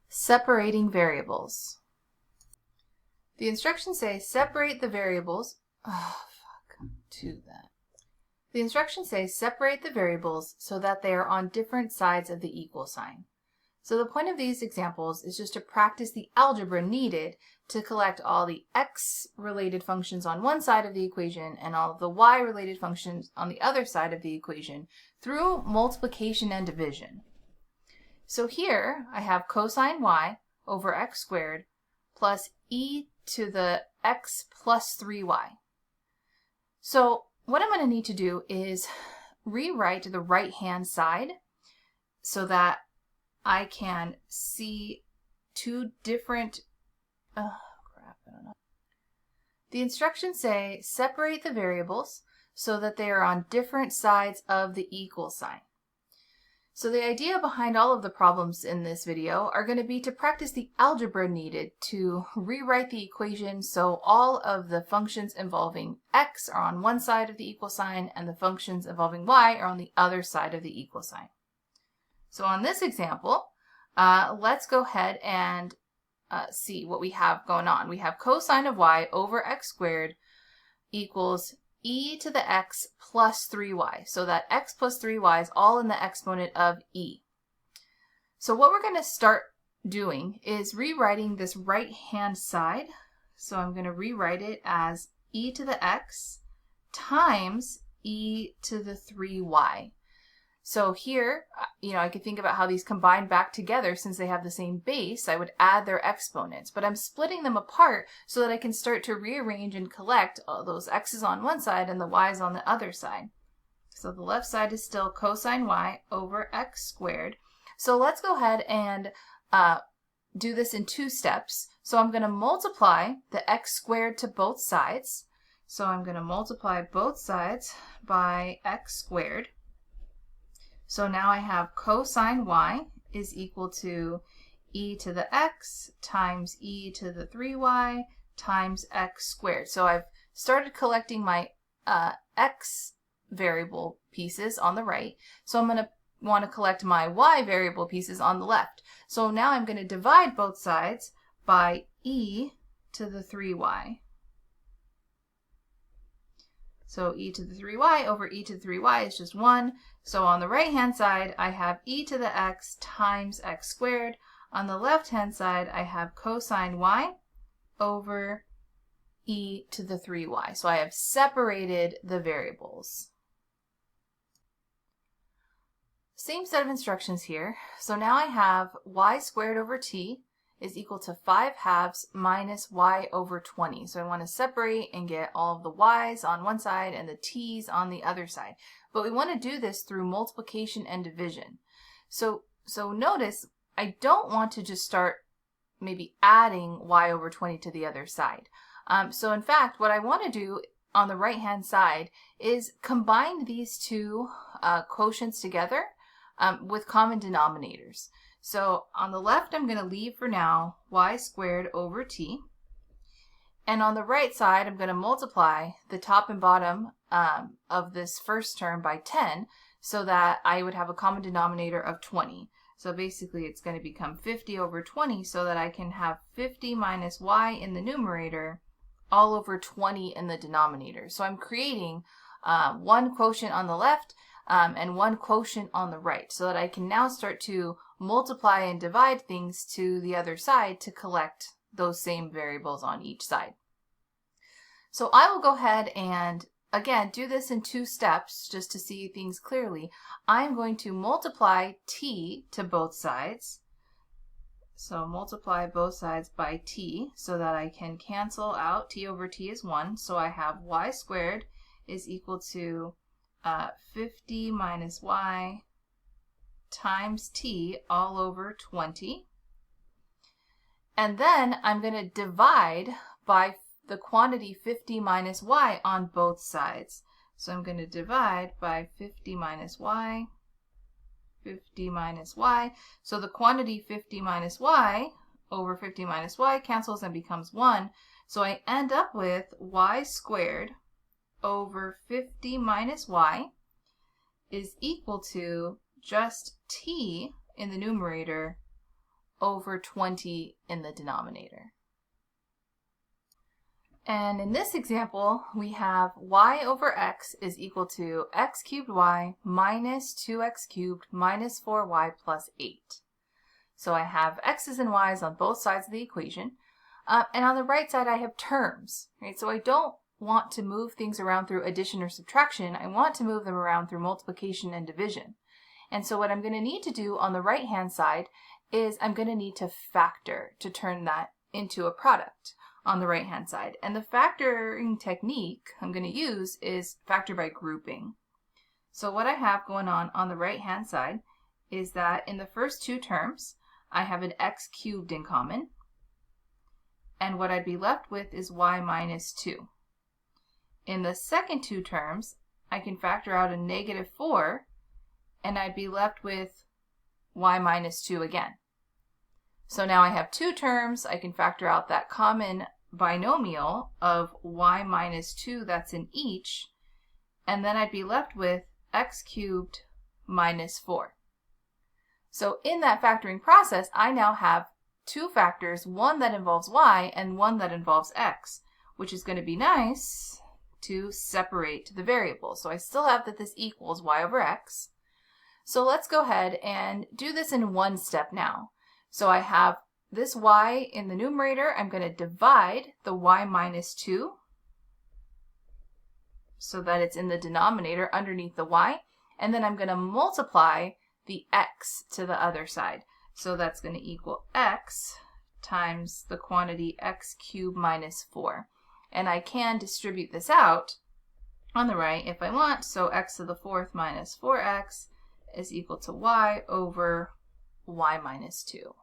Separating variables. The instructions say separate the variables. The instructions say separate the variables so that they are on different sides of the equal sign. So the point of these examples is just to practice the algebra needed to collect all the x-related functions on one side of the equation and all of the y-related functions on the other side of the equation through multiplication and division. So here I have cosine y over x squared plus e to the x plus 3y. So what I'm going to need to do is rewrite the right-hand side so that I can see two different... The instructions say separate the variables so that they are on different sides of the equal sign. So the idea behind all of the problems in this video are going to be to practice the algebra needed to rewrite the equation so all of the functions involving x are on one side of the equal sign and the functions involving y are on the other side of the equal sign. So on this example, let's go ahead and see what we have going on. We have cosine of y over x squared equals e to the x plus 3y. So that x plus 3y is all in the exponent of e. So what we're going to start doing is rewriting this right-hand side. So I'm going to rewrite it as e to the x times e to the 3y. So here, I could think about how these combine back together since they have the same base. I would add their exponents, but I'm splitting them apart so that I can start to rearrange and collect all those x's on one side and the y's on the other side. So the left side is still cosine y over x squared. So let's go ahead and do this in two steps. So I'm going to multiply the x squared to both sides. So I'm going to multiply both sides by x squared. So now I have cosine y is equal to e to the x times e to the 3y times x squared. So I've started collecting my x variable pieces on the right. So I'm going to want to collect my y variable pieces on the left. So now I'm going to divide both sides by e to the 3y. So e to the 3y over e to the 3y is just 1. So on the right-hand side, I have e to the x times x squared. On the left-hand side, I have cosine y over e to the 3y. So I have separated the variables. Same set of instructions here. So now I have y squared over t is equal to 5/2 minus y over 20. So I want to separate and get all of the y's on one side and the t's on the other side. But we want to do this through multiplication and division. So notice I don't want to just start maybe adding y over 20 to the other side. So in fact, what I want to do on the right-hand side is combine these two quotients together with common denominators. So on the left, I'm going to leave for now y squared over t. And on the right side, I'm going to multiply the top and bottom of this first term by 10 so that I would have a common denominator of 20. So basically, it's going to become 50 over 20 so that I can have 50 minus y in the numerator all over 20 in the denominator. So I'm creating one quotient on the left and one quotient on the right so that I can now start to multiply and divide things to the other side to collect those same variables on each side. So I will go ahead and again do this in two steps just to see things clearly. I'm going to multiply t to both sides. So multiply both sides by t so that I can cancel out. T over t is 1. So I have y squared is equal to 50 minus y times t all over 20. And then I'm going to divide by the quantity 50 minus y on both sides. So I'm going to divide by 50 minus y, 50 minus y. So the quantity 50 minus y over 50 minus y cancels and becomes 1. So I end up with y squared over 50 minus y is equal to just t in the numerator over 20 in the denominator. And in this example, we have y over x is equal to x cubed y minus 2x cubed minus 4y plus 8. So I have x's and y's on both sides of the equation. And on the right side, I have terms, right? So I don't want to move things around through addition or subtraction. I want to move them around through multiplication and division. And so what I'm going to need to do on the right-hand side is I'm going to need to factor to turn that into a product on the right-hand side. And the factoring technique I'm going to use is factor by grouping. So what I have going on the right-hand side is that in the first two terms, I have an x cubed in common. And what I'd be left with is y minus 2. In the second two terms, I can factor out a negative 4, and I'd be left with y minus 2 again. So now I have two terms. I can factor out that common binomial of y minus 2 that's in each, and then I'd be left with x cubed minus 4. So in that factoring process, I now have two factors, one that involves y and one that involves x, which is going to be nice to separate the variables. So I still have that this equals y over x. So let's go ahead and do this in one step now. So I have this y in the numerator. I'm going to divide the y minus 2 so that it's in the denominator underneath the y. And then I'm going to multiply the x to the other side. So that's going to equal x times the quantity x cubed minus 4. And I can distribute this out on the right if I want. So x to the 4th minus 4x is equal to y over y minus 2.